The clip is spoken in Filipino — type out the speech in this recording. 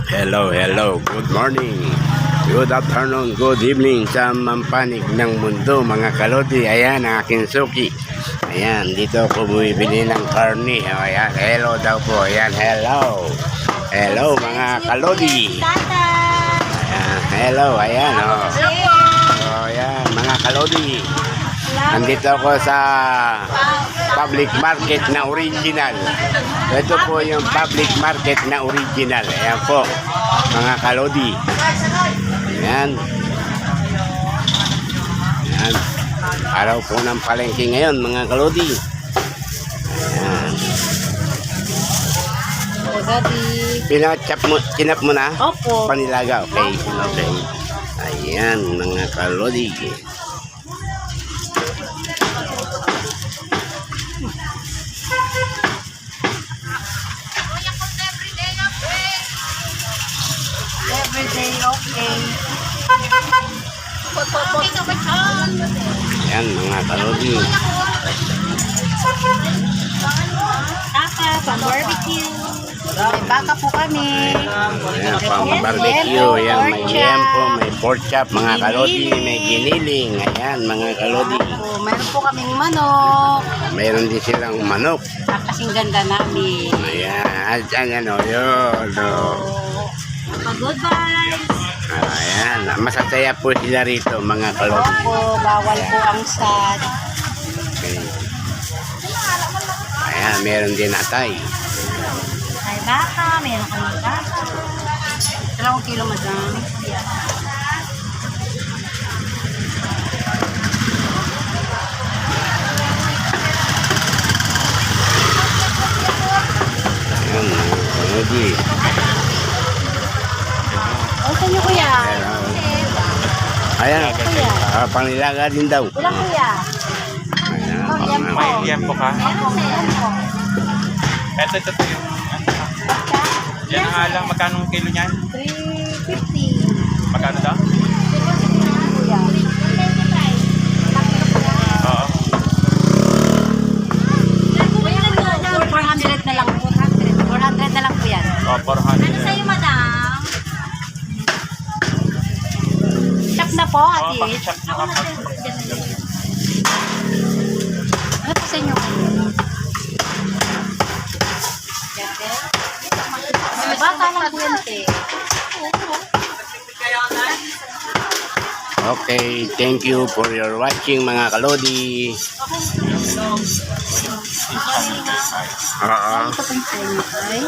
Hello, good morning, good afternoon, good evening sa mampanig ng mundo mga kalodi. Ayan ang aking suki. Ayan, dito ako bumibili ng karne. Ayan, hello daw po. Ayan, hello mga kalodi. Ayan, hello, ayan ayan mga kalodi. Nandito ako sa public market na original. Ito po yung public market na original. Ayan po, mga kalodi. Ayan. Ayan. Araw po ng palengke ngayon, mga kalodi. Ayan. Kinap mo na? Opo. Panilaga, okay. Ayan, mga kalodi. Everyday okay. Ayan mga kalodi. Tapa, pang-barbecue. May baka po kami. Ayan, pang-barbecue. Ayan, may yempo, may pork chop, mga kalodi, may giniling. Ayan, mga kalodi. Mayroon po kaming manok. Mayroon din silang manok. Kasing ganda namin. Ayan, yun. Good vibes. Ayan, masasaya po sila rito, mga kalodi. Opo, bawal po ang sad. Okay. Ayan, meron din atay. May baka, meron kaming baka. 2 kilo madam. Ayan, mga kalodi. Saan niyo kuya? Ayan, panilaga din daw. Ilang kuya? Ayan, May yempo ka? Meron po. Ito yung yan ang alang. Magkano ang kilo niyan? 350. Magkano daw? Kuya. Oo. 400 na lang po. 400 na lang po yan. Oh, 400. Ano sa'yo, madam? Chop na po, Oo, ati. pakishop nyo ka. Ano po sa inyo? Baka lang po yan, te. okay, thank you for your watching, mga kalodi. Ito po yung sa inyo, ay.